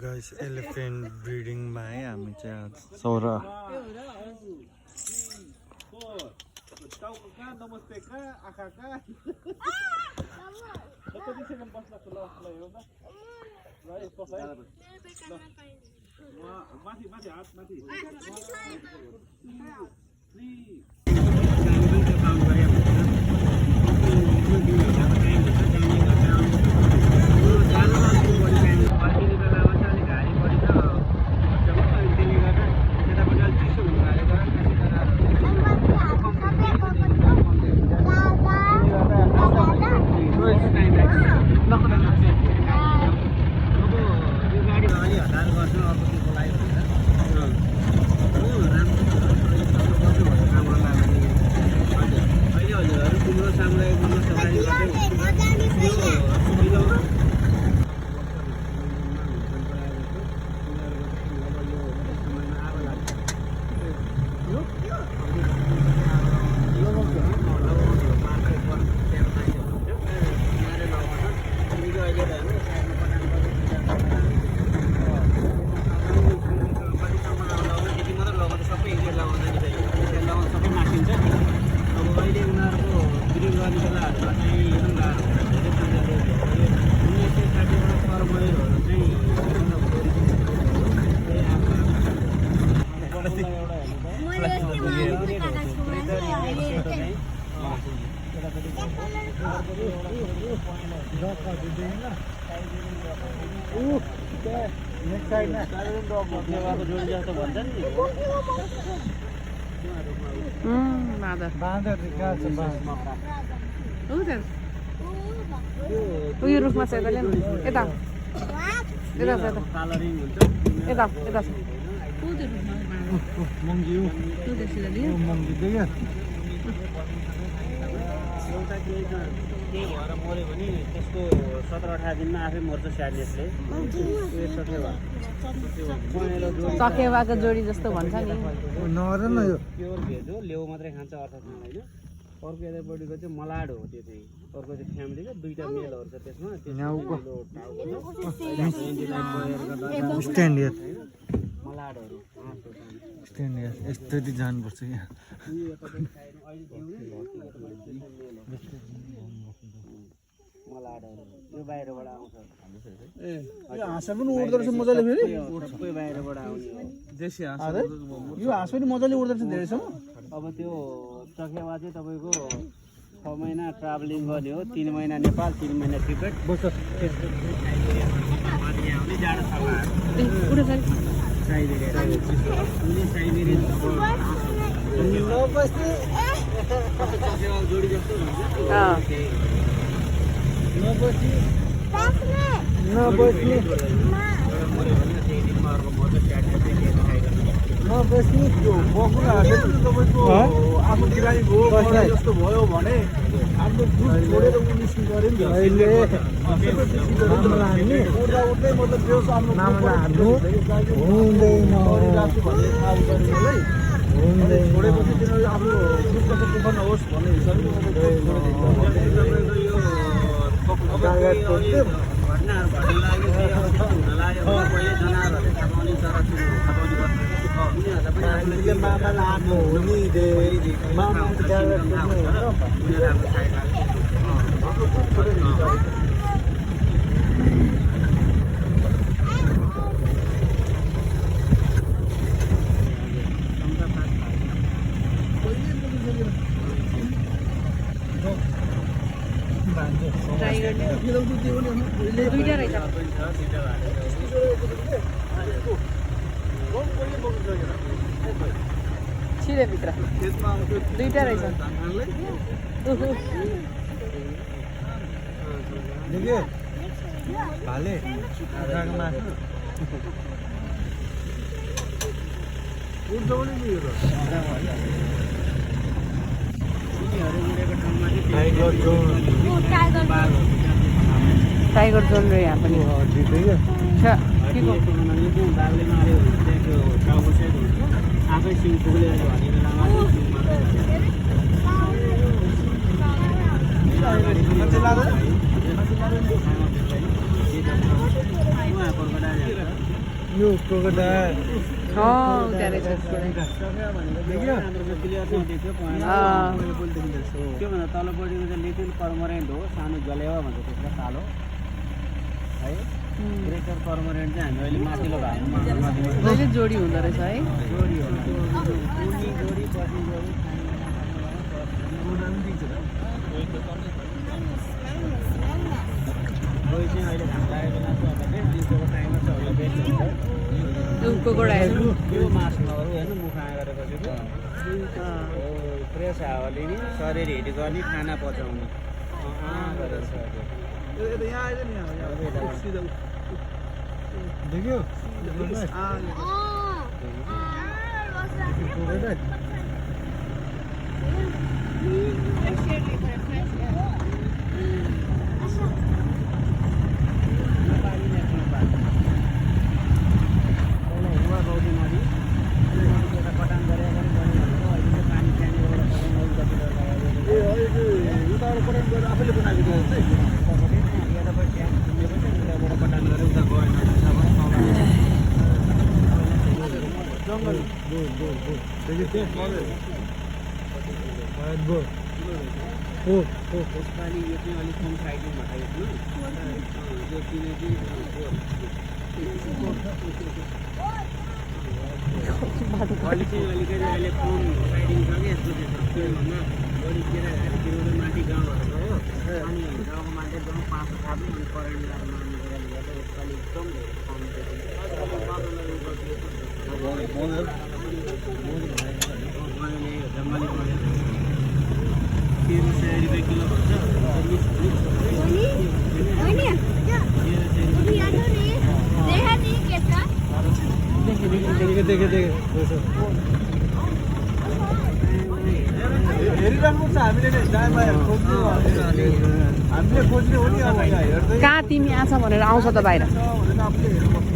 Guys elephant ब्रिडिङमा है हामी चाहिँ आज सौरा यो रुखमा छ यता ल्याउनु यता यता यता यता केही भएर मऱ्यो भने त्यसको 17-18 दिनमा आफै मर्छ स्याडनेसले। चकेवाको जोडी जस्तो भन्छ नि नर न यो प्योर भेज हो, लेउ मात्रै खान्छ अर्थात् होइन। अर्को यतापट्टिको चाहिँ मलाड हो, त्यो चाहिँ अर्को चाहिँ फ्यामिलीको दुईटा मेलहरू छ त्यसमा। स्ट्यान्ड मलाडहरू स्ट्यान्ड यस्तो जानुपर्छ यहाँ मलाडहरू यो बाहिरबाट आउँछ। यो हाँस पनि उड्दो रहेछ मजाले फेरि, सबै बाहिरबाट आउने हो। यो हाँस पनि मजाले उड्दो रहेछ धेरैसम्म। अब त्यो चकेवा चाहिँ तपाईँको 6 महिना ट्राभलिङ गर्ने हो, 3 महिना नेपाल 3 महिना टिकट बस्छ। त्यसको आउने जाडो जोडी जस्तो नबस्ने त्यो बकुलाहरूले पनि तपाईँको आफ्नो बिरामी भयो जस्तो भयो भने आफ्नो दुध छोडेर निस्कि गऱ्यो नि अहिले उड्दै मतलब बेहोस आफ्नो हुँदैन छोडेपछि तिनीहरू आफ्नो दुध कसो दुःख नहोस् भन्ने हिसाबले घटनाहरू घट्न लाग्यो, हुन लाग्यो पहिले जनावरहरूले थापाउने चरा मामा लाग्नु हो नि मामा दुईटा रहेछ छिरे भित्र दुईटा रहेछ भाले टाइगर जोन रह्यो यहाँ पनि आफै सिङ पुगले भन्ने बेलामा यो क्रोकोडाइल त्यहाँ रहेछ चखेवा भनेको देख्यो? हाम्रो चाहिँ क्लियरसँग देख्यो पहेँलो। त्योभन्दा तलपट्टिको चाहिँ लिटिल कर्मोरेन्ट हो, सानो जलेवा भन्छ त्यसलाई, कालो है। ग्रेटर कर्मोरेन्ट चाहिँ हामी अहिले माथिल्लो भागमा नदीमा जहिले जोडी हुँदो रहेछ है। जोडी हो, उनी जोडी पछि जोडी कोही चाहिँ अहिले घाम लागेको मासु भन्दाखेरि दिउँसोको टाइममा चाहिँ होला बेस्ट हुन्छ। क्रोकोडाइल यो मासुहरू हेर्नु मुख आएर गरेपछि फ्रेस हावाले नि शरीर हिट गर्ने, खाना पचाउने गरेर छ हजुर। यहाँ आइज नि यहाँ सिधा देख्यो नेपाली नेसनल पार्क पहिला हुवा गौरी नदी, त्यो नदीको एउटा कटान गरेर पनि बन्यो भनेको अहिले चाहिँ पानी त्यहाँनिरबाट पठाउनु कतिवटा उताबाट पठाउनु गएर आफैले बनाएको थियो यतापट्टि ट्याङ्क घुमेको चाहिँ उताबाट कटान गरेर उता गएन जङ्गल यसपालि यो चाहिँ अलिक कम साइडिङ भएको यसमा यो किनकि अलिकति अहिले कम साइडिङ छ कि यसको त्योभन्दा बढी केटाहरूतिर माथि गाउँहरू गयो अनि गाउँको मान्छे एकदम पाँचो थाप्यो अनि करेन्ट लगाएर मार्ने कारणले गर्दा यसपालि एकदम जङ्गली पऱ्यो 1300 रुपियाँ किलो भन्छ। हेरिरहनु पर्छ हामीले नै टाइममा खोज्नु हामीले खोज्ने हो नि अब यहाँ हेर्दै कहाँ तिमी आछ भनेर आउँछ त बाहिर। भनेर आफूले हेर्नुपर्छ